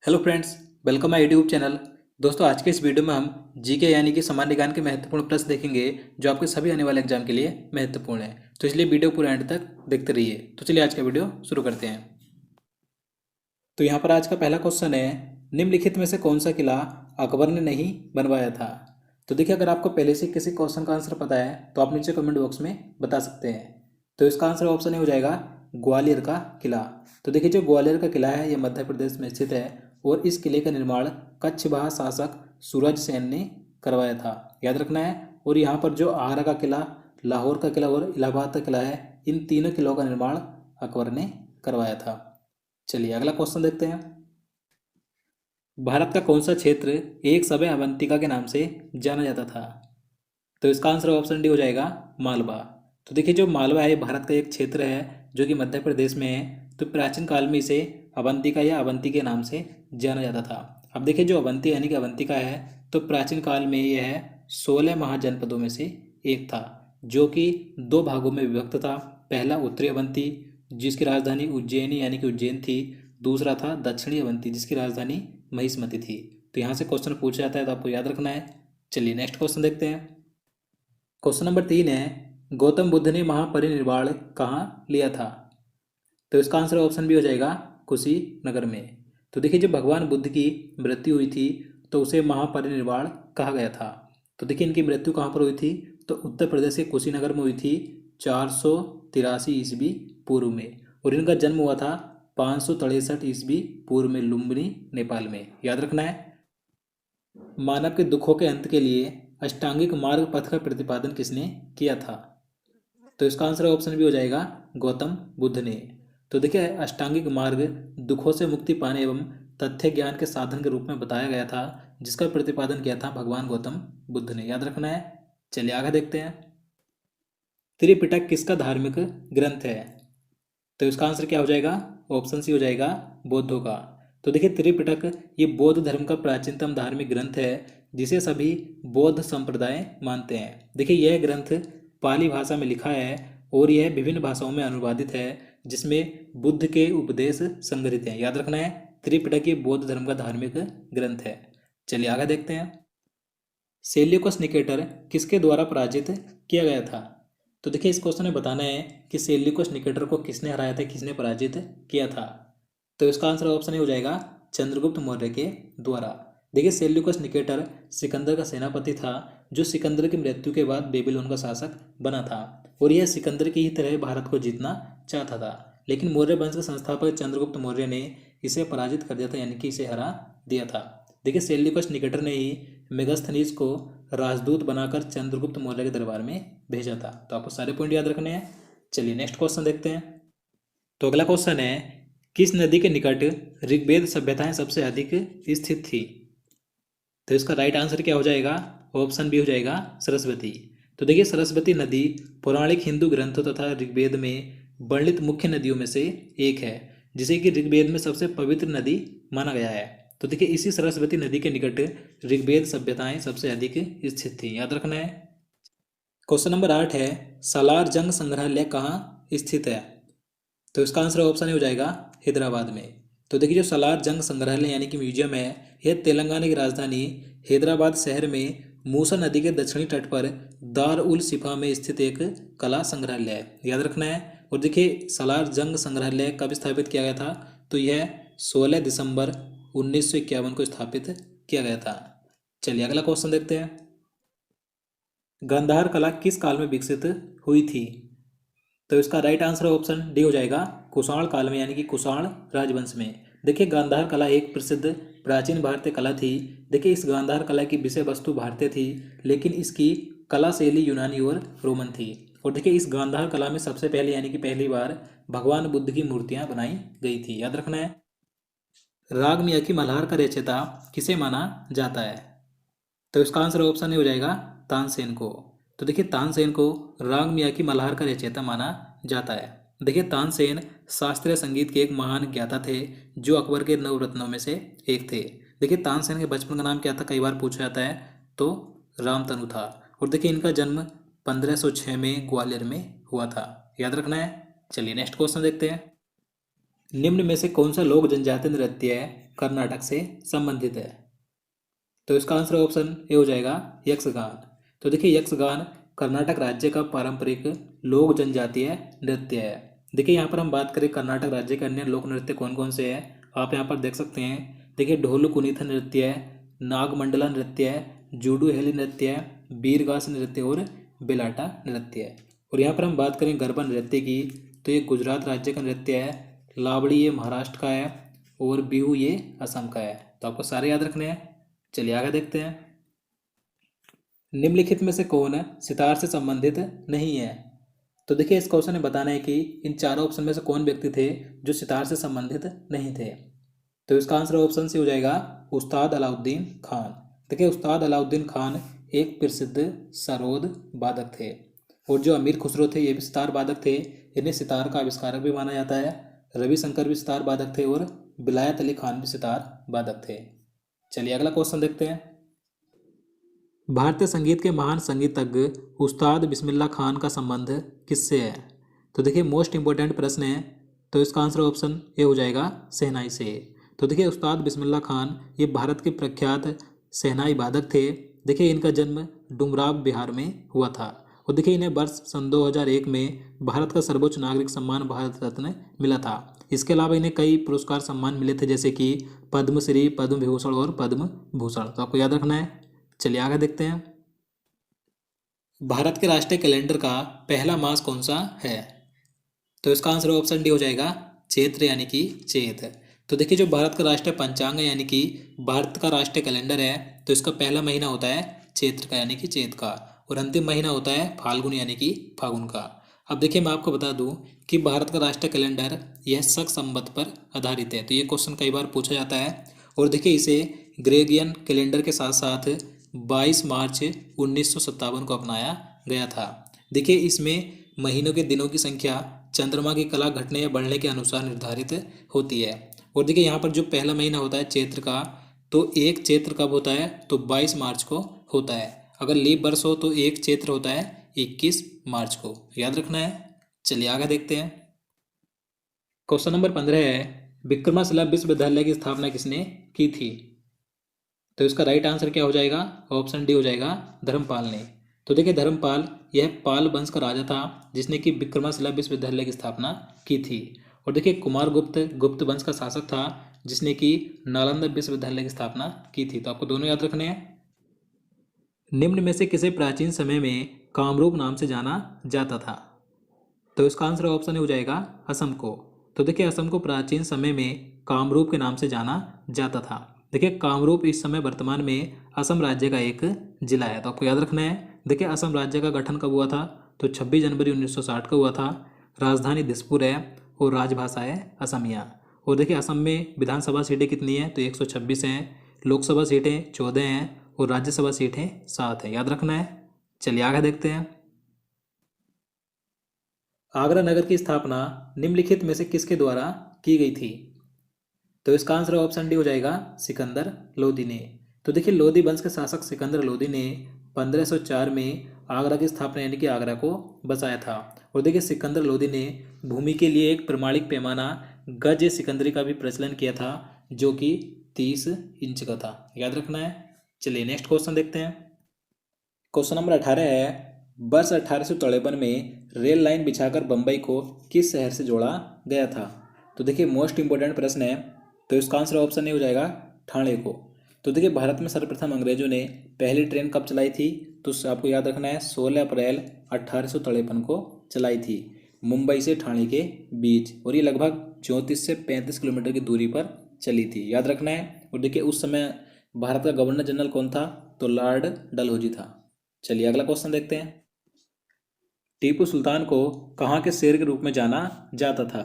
Hello friends, welcome my YouTube channel. दोस्तों, आज के इस वीडियो में हम जीके यानी कि सामान्य ज्ञान के महत्वपूर्ण प्रश्न देखेंगे जो आपके सभी आने वाले एग्जाम के लिए महत्वपूर्ण है। तो इसलिए वीडियो पूरा एंड तक देखते रहिए। तो चलिए आज का वीडियो शुरू करते हैं। तो यहाँ पर आज का पहला क्वेश्चन है, निम्नलिखित में से कौन सा किला अकबर ने नहीं बनवाया था। तो देखिए, अगर आपको पहले से किसी क्वेश्चन का आंसर पता है तो आप नीचे कमेंट बॉक्स में बता सकते हैं। तो इसका आंसर ऑप्शन ए हो जाएगा ग्वालियर का किला। तो देखिए, जो ग्वालियर का किला है यह मध्य प्रदेश में स्थित है और इस किले का निर्माण कच्छवाहा शासक सूरज सेन ने करवाया था, याद रखना है। और यहाँ पर जो आगरा का किला, लाहौर का किला और इलाहाबाद का किला है, इन तीनों किलों का निर्माण अकबर ने करवाया था। चलिए अगला क्वेश्चन देखते हैं। भारत का कौन सा क्षेत्र एक समय अवंतिका के नाम से जाना जाता था। तो इसका आंसर ऑप्शन डी हो जाएगा मालवा। तो देखिए, जो मालवा है भारत का एक क्षेत्र है जो कि मध्य प्रदेश में है। तो प्राचीन काल में इसे अवंतिका या अवंती के नाम से जाना जाता था। अब देखिए, जो अवंती यानी कि अवंतिका है, तो प्राचीन काल में यह 16 महाजनपदों में से एक था जो कि दो भागों में विभक्त था। पहला उत्तरी अवंती जिसकी राजधानी उज्जैनी यानी कि उज्जैन थी। दूसरा था दक्षिणी अवंती जिसकी राजधानी महिष्मती थी। तो यहाँ से क्वेश्चन पूछा जाता है तो आपको याद रखना है। चलिए नेक्स्ट क्वेश्चन देखते हैं। क्वेश्चन नंबर 3 है, गौतम बुद्ध ने महापरिनिर्वाण कहाँ लिया था। तो इसका आंसर ऑप्शन बी हो जाएगा कुशीनगर में। तो देखिए, जब भगवान बुद्ध की मृत्यु हुई थी तो उसे महापरिनिर्वाण कहा गया था। तो देखिए, इनकी मृत्यु कहाँ पर हुई थी, तो उत्तर प्रदेश के कुशीनगर में हुई थी 483 ईस्वी पूर्व में। और इनका जन्म हुआ था 563 ईस्वी पूर्व में लुम्बिनी, नेपाल में, याद रखना है। मानव के दुखों के अंत के लिए अष्टांगिक मार्ग पथ का प्रतिपादन किसने किया था। तो इसका आंसर ऑप्शन भी हो जाएगा गौतम बुद्ध ने। तो देखिए, अष्टांगिक मार्ग दुखों से मुक्ति पाने एवं तथ्य ज्ञान के साधन के रूप में बताया गया था, जिसका प्रतिपादन किया था भगवान गौतम बुद्ध ने, याद रखना है। चलिए आगे देखते हैं। त्रिपिटक किसका धार्मिक ग्रंथ है। तो इसका आंसर क्या हो जाएगा, ऑप्शन सी हो जाएगा बौद्धों का। तो देखिए, त्रिपिटक ये बौद्ध धर्म का प्राचीनतम धार्मिक ग्रंथ है जिसे सभी बौद्ध संप्रदाय मानते हैं। देखिए, यह ग्रंथ पाली भाषा में लिखा है और यह विभिन्न भाषाओं में अनुवादित है, जिसमें बुद्ध के उपदेश संग्रहित हैं, याद रखना है। त्रिपिटक ये बौद्ध धर्म का धार्मिक ग्रंथ है। चलिए आगे देखते हैं। सेल्यूकस निकेटर किसके द्वारा पराजित किया गया था। तो देखिए, इस क्वेश्चन में बताना है कि सेल्यूकस निकेटर को किसने हराया था, किसने पराजित किया था। तो इसका आंसर ऑप्शन हो जाएगा चंद्रगुप्त मौर्य के द्वारा। देखिए, सेल्यूकस निकेटर सिकंदर का सेनापति था जो सिकंदर की मृत्यु के बाद बेबीलोन का शासक बना था। और यह सिकंदर की ही तरह भारत को जीतना चाहता था, लेकिन मौर्य वंश के संस्थापक चंद्रगुप्त मौर्य ने इसे पराजित कर दिया था, यानी कि इसे हरा दिया था। देखिए, सेल्यूकस निकेटर ने ही मेगास्थनीज को राजदूत बनाकर चंद्रगुप्त मौर्य के दरबार में भेजा था। तो आपको सारे पॉइंट याद रखने हैं। चलिए नेक्स्ट क्वेश्चन देखते हैं। तो अगला क्वेश्चन है, किस नदी के निकट ऋग्वेद सभ्यताएं सबसे अधिक स्थित थी। तो इसका राइट आंसर क्या हो जाएगा, ऑप्शन बी हो जाएगा सरस्वती। तो देखिए, सरस्वती नदी पौराणिक हिंदू ग्रंथों तथा ऋग्वेद में वर्णित मुख्य नदियों में से एक है, जिसे कि ऋग्वेद में सबसे पवित्र नदी माना गया है। तो देखिए, इसी सरस्वती नदी के निकट ऋग्वेद सभ्यताएं सबसे अधिक स्थित थी, याद रखना है। क्वेश्चन नंबर 8 है, सालार जंग संग्रहालय कहाँ स्थित है। तो इसका आंसर ऑप्शन हो जाएगा हैदराबाद में। तो देखिए, जो सालार जंग संग्रहालय यानी कि म्यूजियम है, यह तेलंगाना की राजधानी हैदराबाद शहर में मूसा नदी के दक्षिणी तट पर दार उल शिफा में स्थित एक कला संग्रहालय है, याद रखना है। और देखिए, सालार जंग संग्रहालय कब स्थापित किया गया था, तो यह 16 दिसंबर 1951 को स्थापित किया गया था। चलिए अगला क्वेश्चन देखते हैं। गांधार कला किस काल में विकसित हुई थी। तो इसका राइट आंसर ऑप्शन डी हो जाएगा कुषाण काल में, यानी कि कुषाण राजवंश में। देखिए, गांधार कला एक प्रसिद्ध प्राचीन भारतीय कला थी। देखिए, इस गांधार कला की विषय वस्तु भारतीय थी, लेकिन इसकी कला शैली यूनानी और रोमन थी। और देखिए, इस गांधार कला में सबसे पहले यानी कि पहली बार भगवान बुद्ध की मूर्तियां बनाई गई थी, याद रखना है। राग मियाकी मल्हार का रचयिता किसे माना जाता है। तो इसका आंसर ऑप्शन हो जाएगा तानसेन को। तो देखिए, तानसेन को राग मियाकी मल्हार का रचयिता माना जाता है। देखिए, तानसेन शास्त्रीय संगीत के एक महान ज्ञाता थे जो अकबर के नवरत्नों में से एक थे। देखिए, तानसेन के बचपन का नाम क्या था, कई बार पूछा जाता है, तो रामतनु था। और देखिए, इनका जन्म 1506 में ग्वालियर में हुआ था, याद रखना है। चलिए नेक्स्ट क्वेश्चन देखते हैं। निम्न में से कौन सा लोक जनजातीय नृत्य कर्नाटक से संबंधित है? तो इसका आंसर ऑप्शन ए हो जाएगा यक्षगान। तो देखिए यक्षगान कर्नाटक राज्य का पारंपरिक लोक जनजातीय नृत्य है। देखिए यहाँ पर हम बात करें कर्नाटक राज्य के अन्य लोक नृत्य कौन कौन से हैं, आप यहाँ पर देख सकते हैं। देखिए ढोल कुनीथ नृत्य है, नागमंडला नृत्य है, जूडू हेली नृत्य है, बीरगास नृत्य और बेलाटा नृत्य है। और यहाँ पर हम बात करें गरबा नृत्य की, तो ये गुजरात राज्य का नृत्य है, लावड़ी ये महाराष्ट्र का है और बिहू ये असम का है। तो आपको सारे याद रखने हैं। चलिए आगे देखते हैं। निम्नलिखित में से कौन सितार से संबंधित नहीं है? तो देखिए इस क्वेश्चन में बताना है कि इन चारों ऑप्शन में से कौन व्यक्ति थे जो सितार से संबंधित नहीं थे। तो इसका आंसर ऑप्शन सी हो जाएगा उस्ताद अलाउद्दीन खान। देखिए उस्ताद अलाउद्दीन खान एक प्रसिद्ध सरोद वादक थे। और जो अमीर खुसरो थे ये भी सितार वादक थे, इन्हें सितार का आविष्कारक भी माना जाता है। रविशंकर भी सितार वादक थे और विलायत अली खान भी सितार वादक थे। चलिए अगला क्वेश्चन देखते हैं। भारतीय संगीत के महान संगीतज्ञ उस्ताद बिस्मिल्लाह खान का संबंध किससे है? तो देखिए मोस्ट इंपॉर्टेंट प्रश्न है। तो इसका आंसर ऑप्शन ए हो जाएगा शहनाई से। तो देखिए उस्ताद बिस्मिल्लाह खान ये भारत के प्रख्यात शहनाई वादक थे। देखिए इनका जन्म डुमराव बिहार में हुआ था। और देखिए इन्हें वर्ष सन 2001 में भारत का सर्वोच्च नागरिक सम्मान भारत रत्न मिला था। इसके अलावा इन्हें कई पुरस्कार सम्मान मिले थे, जैसे कि पद्मश्री, पद्म विभूषण और पद्म भूषण। तो आपको याद रखना है। चलिए आगे देखते हैं। भारत के राष्ट्रीय कैलेंडर का पहला मास कौन सा है? तो इसका आंसर ऑप्शन डी हो जाएगा चैत्र यानी कि चैत। तो देखिए जो भारत का राष्ट्रीय पंचांग है यानी कि भारत का राष्ट्रीय कैलेंडर है, तो इसका पहला महीना होता है चैत्र का यानी कि चैत का, और अंतिम महीना होता है फाल्गुन यानी कि फागुन का। अब देखिए मैं आपको बता दूं कि भारत का राष्ट्रीय कैलेंडर यह शक संवत पर आधारित है। तो ये क्वेश्चन कई बार पूछा जाता है। और देखिए इसे ग्रेगियन कैलेंडर के साथ साथ 22 मार्च 1957 को अपनाया गया था। देखिए इसमें महीनों के दिनों की संख्या चंद्रमा की कला घटने या बढ़ने के अनुसार निर्धारित होती है। और देखिए यहाँ पर जो पहला महीना होता है चैत्र का, तो एक चैत्र कब होता है? तो 22 मार्च को होता है। अगर लीप वर्ष हो तो एक चैत्र होता है 21 मार्च को, याद रखना है। चलिए आगे देखते हैं। क्वेश्चन नंबर 15 है, विक्रमशिला विश्वविद्यालय की स्थापना किसने की थी? तो इसका राइट आंसर क्या हो जाएगा? ऑप्शन डी हो जाएगा धर्मपाल ने। तो देखिए धर्मपाल यह पाल वंश का राजा था जिसने कि विक्रमशिला विश्वविद्यालय की स्थापना की थी। और देखिए कुमार गुप्त गुप्त वंश का शासक था जिसने कि नालंदा विश्वविद्यालय की स्थापना की थी। तो आपको दोनों याद रखने हैं। निम्न में से किसे प्राचीन समय में कामरूप नाम से जाना जाता था? तो इसका आंसर ऑप्शन हो जाएगा असम को। तो देखिए असम को प्राचीन समय में कामरूप के नाम से जाना जाता था। देखिए कामरूप इस समय वर्तमान में असम राज्य का एक जिला है। तो आपको याद रखना है। देखिए असम राज्य का गठन कब हुआ था? तो 26 जनवरी 1960 को हुआ था। राजधानी दिसपुर है और राजभाषा है असमिया। और देखिए असम में विधानसभा सीटें कितनी हैं? तो 126 हैं। लोकसभा सीटें 14 हैं और राज्यसभा सीटें 7 हैं, याद रखना है। चलिए आगे देखते हैं। आगरा नगर की स्थापना निम्नलिखित में से किसके द्वारा की गई थी? तो इसका आंसर ऑप्शन डी हो जाएगा सिकंदर लोदी ने। तो देखिए लोदी वंश के शासक सिकंदर लोदी ने 1504 में आगरा की स्थापना यानी कि आगरा को बसाया था। और देखिए सिकंदर लोदी ने भूमि के लिए एक प्रमाणिक पैमाना गज सिकंदरी का भी प्रचलन किया था जो कि 30 इंच का था, याद रखना है। चलिए नेक्स्ट क्वेश्चन देखते हैं। क्वेश्चन नंबर 18 है, वर्ष 1853 में रेल लाइन बिछाकर बम्बई को किस शहर से जोड़ा गया था? तो देखिए मोस्ट इंपॉर्टेंट प्रश्न है। तो इसका आंसर ऑप्शन नहीं हो जाएगा ठाणे को। तो देखिए भारत में सर्वप्रथम अंग्रेजों ने पहली ट्रेन कब चलाई थी? तो आपको याद रखना है 16 अप्रैल 1853 को चलाई थी मुंबई से ठाणे के बीच, और ये लगभग 34 से 35 किलोमीटर की दूरी पर चली थी, याद रखना है। और देखिए उस समय भारत का गवर्नर जनरल कौन था? तो लॉर्ड डलहौजी था। चलिए अगला क्वेश्चन देखते हैं। टीपू सुल्तान को कहाँ के शेर के रूप में जाना जाता था?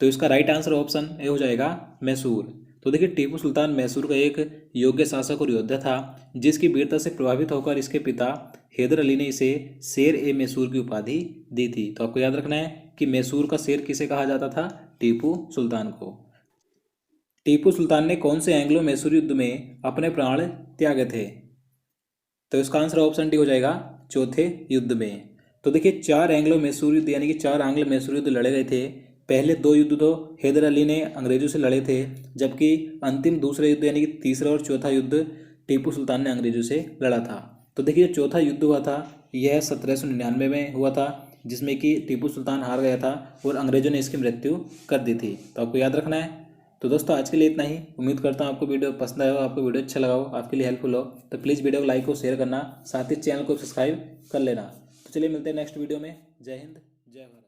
तो इसका राइट आंसर ऑप्शन ए हो जाएगा मैसूर। तो देखिए टीपू सुल्तान मैसूर का एक योग्य शासक और योद्धा था जिसकी वीरता से प्रभावित होकर इसके पिता हैदर अली ने इसे शेर ए मैसूर की उपाधि दी थी। तो आपको याद रखना है कि मैसूर का शेर किसे कहा जाता था? टीपू सुल्तान को। टीपू सुल्तान ने कौन से एंग्लो मैसूर युद्ध में अपने प्राण त्यागे थे? तो इसका आंसर ऑप्शन डी हो जाएगा चौथे युद्ध में। तो देखिए 4 एंग्लो मैसूर युद्ध यानी कि 4 आंग्ल मैसूर युद्ध लड़े गए थे पहले 2 युद्ध तो हैदर अली ने अंग्रेज़ों से लड़े थे, जबकि अंतिम दूसरा युद्ध यानी कि तीसरा और चौथा युद्ध टीपू सुल्तान ने अंग्रेज़ों से लड़ा था। तो देखिए, जो चौथा युद्ध हुआ था यह 1799 में हुआ था, जिसमें कि टीपू सुल्तान हार गया था और अंग्रेज़ों ने इसकी मृत्यु कर दी थी। तो आपको याद रखना है। तो दोस्तों, आज के लिए इतना ही। उम्मीद करता हूँ आपको वीडियो पसंद आया हो, आपको वीडियो अच्छा लगा हो, आपके लिए हेल्पफुल हो। तो प्लीज़ वीडियो को लाइक और शेयर करना, साथ ही चैनल को सब्सक्राइब कर लेना। तो चलिए मिलते हैं नेक्स्ट वीडियो में। जय हिंद, जय भारत।